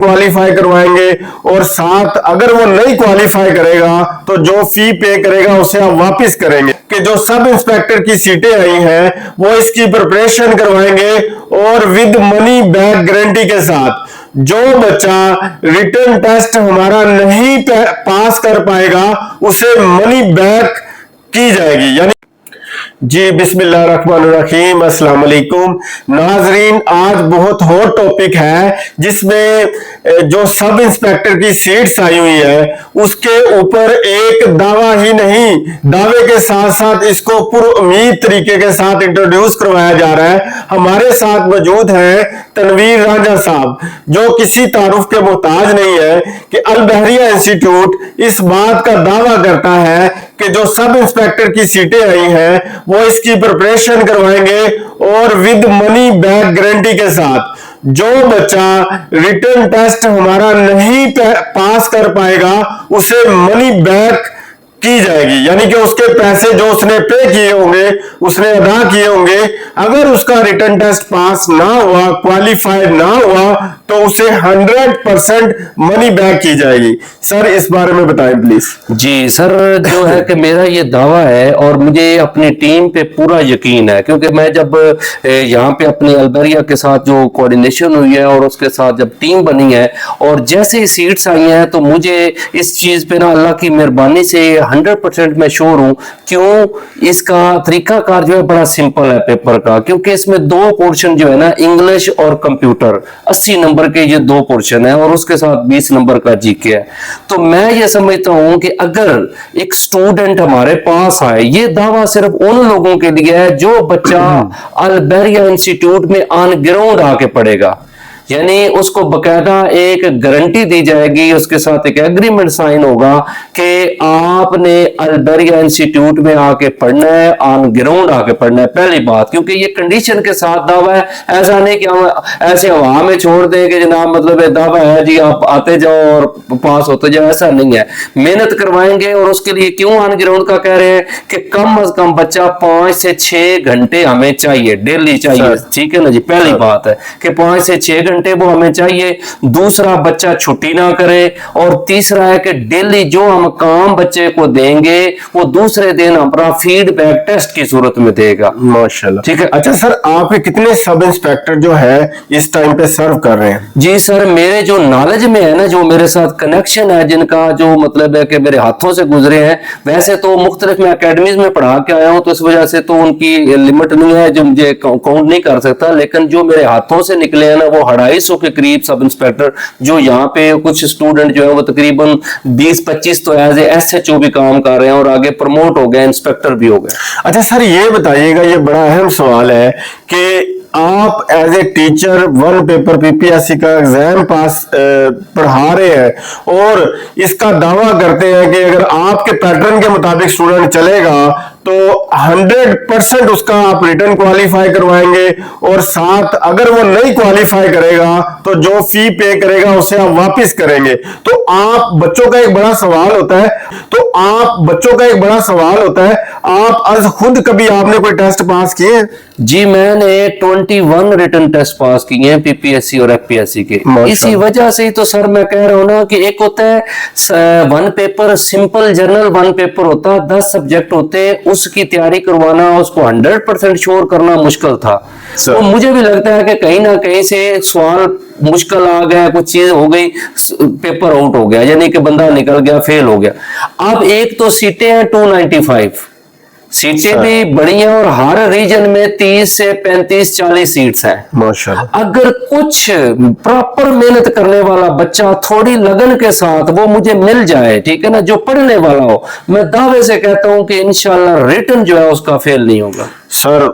Qualify करवाएंगे और साथ अगर वो नहीं क्वालिफाई करेगा तो जो फी पे करेगा उसे हम वापस करेंगे। कि जो सब इंस्पेक्टर की सीटें आई हैं वो इसकी प्रिपरेशन करवाएंगे और विद मनी बैक गारंटी के साथ। जो बच्चा रिटर्न टेस्ट हमारा नहीं पास कर पाएगा उसे मनी बैक की जाएगी। यानी जी बिस्मिल्लाहिर्रहमानिर्रहीम, अस्सलाम वालेकुम नाजरीन। आज बहुत हॉट टॉपिक है जिसमें जो सब इंस्पेक्टर की सीट्स आई हुई है उसके ऊपर एक दावा ही नहीं, दावे के साथ साथ इसको पुरुमीद तरीके के साथ इंट्रोड्यूस करवाया जा रहा है। हमारे साथ मौजूद है तनवीर रांझा साहब जो किसी तारुफ के मोहताज नहीं है कि अल बहरिया इंस्टीट्यूट इस बात का दावा करता है कि जो सब इंस्पेक्टर की सीटें आई हैं वो इसकी प्रिपरेशन करवाएंगे और विद मनी बैक गारंटी के साथ। जो बच्चा रिटर्न टेस्ट हमारा नहीं पास कर पाएगा उसे मनी बैक की जाएगी। यानी कि उसके पैसे जो उसने पे किए होंगे, उसने अदा किए होंगे, अगर उसका रिटर्न टेस्ट पास ना हुआ, क्वालिफाइड ना हुआ तो उसे 100% मनी बैक की जाएगी। सर इस बारे में बताएं प्लीज। जी सर, जो है कि मेरा ये दावा है और मुझे अपनी टीम पे पूरा यकीन है, क्योंकि मैं जब यहाँ पे अपनी अलबरिया के साथ जो कोऑर्डिनेशन हुई है और उसके साथ जब टीम बनी है और जैसे ही सीट्स आई हैं तो मुझे इस चीज पे ना अल्लाह की मेहरबानी से 100% मैं श्योर हूँ। क्यों? इसका तरीकाकार जो है बड़ा सिंपल है पेपर का, क्योंकि इसमें दो पोर्शन जो है ना, इंग्लिश और कंप्यूटर, 80 नंबर के ये दो पोर्शन है और उसके साथ 20 नंबर का जीके है। तो मैं ये समझता हूं कि अगर एक स्टूडेंट हमारे पास आए, ये दावा सिर्फ उन लोगों के लिए है जो बच्चा अल बहरिया इंस्टीट्यूट में ऑन ग्राउंड आके पढ़ेगा। यानी उसको बकायदा एक गारंटी दी जाएगी, उसके साथ एक एग्रीमेंट साइन होगा कि आपने अल बहरिया इंस्टीट्यूट में आके पढ़ना है, ऑन ग्राउंड आके पढ़ना है। पहली बात, क्योंकि ये कंडीशन के साथ दावा है, ऐसा नहीं कि हम ऐसे हवा में छोड़ दें कि जनाब मतलब दावा है जी आप आते जाओ और पास होते जाओ, ऐसा नहीं है। मेहनत करवाएंगे और उसके लिए क्यों ऑन ग्राउंड का कह रहे हैं कि कम अज कम बच्चा 5 से 6 घंटे हमें चाहिए, डेली चाहिए। ठीक है ना जी, पहली बात है कि 5 से 6 घंटे वो हमें चाहिए। दूसरा, बच्चा छुट्टी ना करे। और तीसरा है कि डेली जो हम काम बच्चे को देंगे वो दूसरे दिन अपना फीडबैक टेस्ट की सूरत में देगा। माशाल्लाह, ठीक है। अच्छा सर, आपके कितने सब इंस्पेक्टर जो है इस टाइम पे सर्व कर रहे हैं? जी सर, मेरे जो नॉलेज में है ना, जो मेरे साथ कनेक्शन है, जिनका जो मतलब है कि मेरे हाथों से गुजरे हैं, वैसे तो मुख्तलिफ मैं अकेडमीज में पढ़ा के आया हूं तो इस वजह से तो उनकी लिमिट नहीं है जो मुझे काउंट नहीं कर सकता, लेकिन जो मेरे हाथों से निकले हैं ना वो 250 के करीब सब इंस्पेक्टर, जो यहाँ पे कुछ स्टूडेंट जो है वो तकरीबन 20-25 तो एज एसएचओ भी काम कर रहे हैं और आगे प्रमोट हो गए, इंस्पेक्टर भी हो गए। अच्छा सर, ये बताइएगा, ये बड़ा अहम सवाल है कि आप as a teacher one paper PPSC का एग्जाम पास पढ़ा रहे हैं और इसका दावा करते हैं कि अगर आपके पैटर्न के मुताबिक स्टूडेंट चलेगा तो 100% उसका आप रिटर्न क्वालिफाई करवाएंगे और साथ अगर वो नहीं क्वालिफाई करेगा तो जो फी पे करेगा उसे आप वापस करेंगे। तो आप बच्चों का एक बड़ा सवाल होता है, आप आज खुद कभी आपने कोई टेस्ट पास किए? जी मैंने 21 रिटर्न टेस्ट पास किए हैं पीपीएससी और एफपीएससी के। इसी वजह से ही तो सर मैं कह रहा हूं ना कि एक होता है one paper, simple general one paper होता है, 10 सब्जेक्ट होते हैं, उसकी तैयारी करवाना, उसको 100% श्योर करना मुश्किल था। तो मुझे भी लगता है कि कहीं ना कहीं से सवाल मुश्किल आ गया, कुछ चीज हो गई, पेपर आउट हो गया, यानी कि बंदा निकल गया, फेल हो गया। अब एक तो सीटें हैं 295, सीटें भी बड़ी हैं और हर रीजन में 30 से 35-40 सीट्स हैं माशाल्लाह। अगर कुछ प्रॉपर मेहनत करने वाला बच्चा थोड़ी लगन के साथ वो मुझे मिल जाए, ठीक है ना, जो पढ़ने वाला हो, मैं दावे से कहता हूं कि इंशाल्लाह रिटर्न जो है उसका फेल नहीं होगा। Sir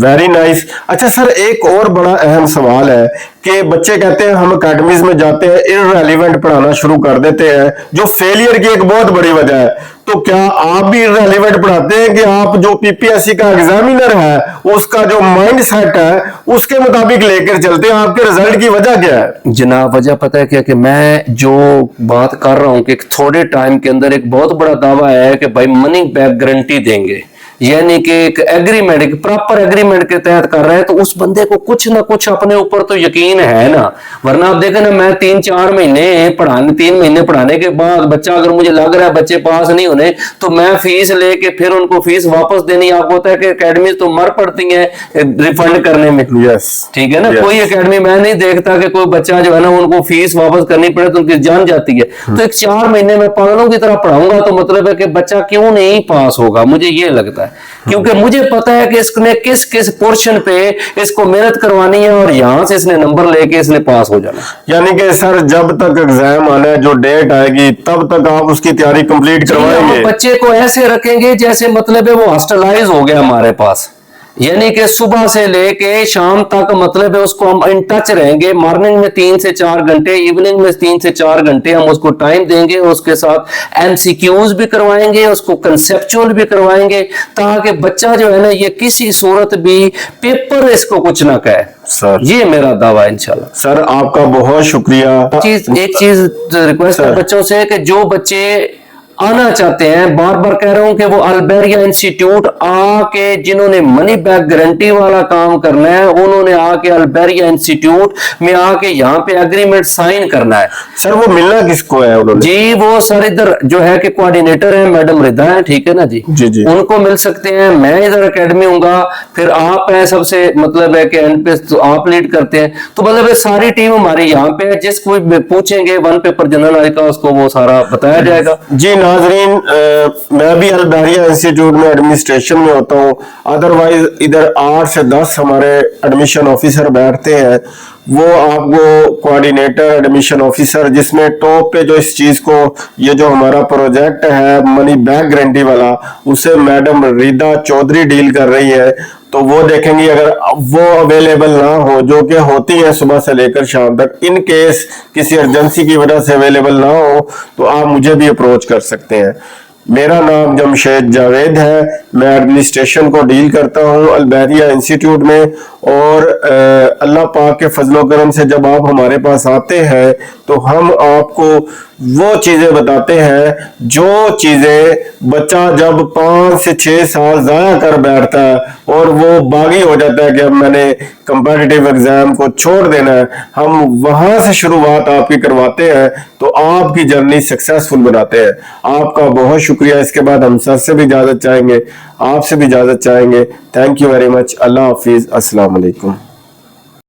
very nice. अच्छा सर, एक और बड़ा अहम सवाल है कि बच्चे कहते हैं हम अकेडमीज में जाते हैं, इररेलेवेंट पढ़ाना शुरू कर देते हैं, जो फेलियर की एक बहुत बड़ी वजह है। तो क्या आप भी इररेलेवेंट पढ़ाते हैं कि आप जो पीपीएससी का एग्जामिनर है उसका जो माइंड सेट है उसके मुताबिक लेकर चलते हैं? आपके रिजल्ट की वजह क्या है? जनाब वजह पता है क्या, कि मैं जो बात कर रहा हूं कि थोड़े टाइम के अंदर एक बहुत बड़ा दावा है कि भाई मनी बैक गारंटी देंगे। यानी कि एक एग्रीमेंट, प्रॉपर एग्रीमेंट के तहत कर रहा है, तो उस बंदे को कुछ ना कुछ अपने ऊपर तो यकीन है ना। वरना आप देखें ना, मैं 3-4 महीने पढ़ाने, 3 महीने पढ़ाने के बाद बच्चा, अगर मुझे लग रहा है बच्चे पास नहीं होने, तो मैं फीस लेके फिर उनको फीस वापस देनी। आपको होता है कि एकेडमी तो मर पड़ती है रिफंड करने में, ठीक है ना। कोई एकेडमी मैं नहीं देखता कि कोई बच्चा जो है ना उनको फीस वापस करनी पड़े तो उनकी जान जाती है। तो एक 4 महीने में पागलों की तरह पढ़ाऊंगा तो मतलब है कि बच्चा क्यों नहीं पास होगा, मुझे ये लगता है। क्योंकि मुझे पता है कि इसने किस किस पोर्शन पे इसको मेहनत करवानी है और यहां से इसने नंबर लेके इसने पास हो जाना। यानी कि सर जब तक एग्जाम आना है, जो डेट आएगी तब तक आप उसकी तैयारी कंप्लीट करवाएंगे। बच्चे को ऐसे रखेंगे जैसे मतलब है वो हॉस्टलाइज हो गया हमारे पास, यानी कि सुबह से लेके शाम तक मतलब है उसको हम इन टच रहेंगे। मॉर्निंग में 3 से 4 घंटे, इवनिंग में 3 से 4 घंटे हम उसको टाइम देंगे। उसके साथ एमसीक्यूज भी करवाएंगे, उसको कंसेप्चुअल भी करवाएंगे, ताकि बच्चा जो है ना ये किसी सूरत भी पेपर इसको कुछ ना कहे। सर ये मेरा दावा है इंशाल्लाह। सर आपका बहुत शुक्रिया। एक चीज रिक्वेस्ट है बच्चों से कि जो बच्चे आना चाहते हैं, बार बार कह रहा हूं कि वो अल्बेरिया इंस्टीट्यूट आके, जिन्होंने मनी बैक गारंटी वाला काम करना है, उन्होंने आके अल्बेरिया इंस्टीट्यूट में आके यहाँ पे एग्रीमेंट साइन करना है। सर वो मिलना किसको है उन्होंने? जी वो सर इधर जो है कि कोऑर्डिनेटर है मैडम रिदा है, ठीक है ना जी, जी उनको मिल सकते हैं। मैं इधर एकेडमी हूँगा, फिर आप हैं सबसे मतलब है कि एंड पे तो आप लीड करते हैं। तो मतलब है सारी टीम हमारी यहाँ पे है, जिसको पूछेंगे 1 पेपर जनरल नॉलेज का उसको वो सारा बताया जाएगा। जी नाजरीन, मैं भी अल्बेरिया इंस्टीट्यूट में एडमिनिस्ट्रेशन में होता हूँ। अदरवाइज इधर 8 से 10 हमारे एडमिशन ऑफिसर बैठते हैं। वो आपको कोऑर्डिनेटर, एडमिशन ऑफिसर, जिसमें टॉप पे जो इस चीज को, ये जो हमारा प्रोजेक्ट है मनी बैक गारंटी वाला, उसे मैडम रिदा चौधरी डील कर रही है। तो वो देखेंगी, अगर वो अवेलेबल ना हो, जो कि होती है सुबह से लेकर शाम तक, इन केस किसी अर्जेंसी की वजह से अवेलेबल ना हो, तो आप मुझे भी अप्रोच कर सकते हैं। मेरा नाम जमशेद जावेद है, मैं एडमिनिस्ट्रेशन को डील करता हूँ अल्बेरिया इंस्टीट्यूट में। और अल्लाह पाक के फजलो करम से जब आप हमारे पास आते हैं तो हम आपको वो चीजें बताते हैं जो चीजें बच्चा जब 5 से 6 साल जाया कर बैठता है और वो बागी हो जाता है कि अब मैंने कंपेटिटिव एग्जाम को छोड़ देना है, हम वहां से शुरुआत आपकी करवाते हैं, तो आपकी जर्नी सक्सेसफुल बनाते हैं। आपका बहुत शुक्रिया। इसके बाद हम सर से भी इजाजत चाहेंगे, आपसे भी इजाजत चाहेंगे। Thank you very much. अल्लाह हाफिज। अस्सलाम वालेकुम।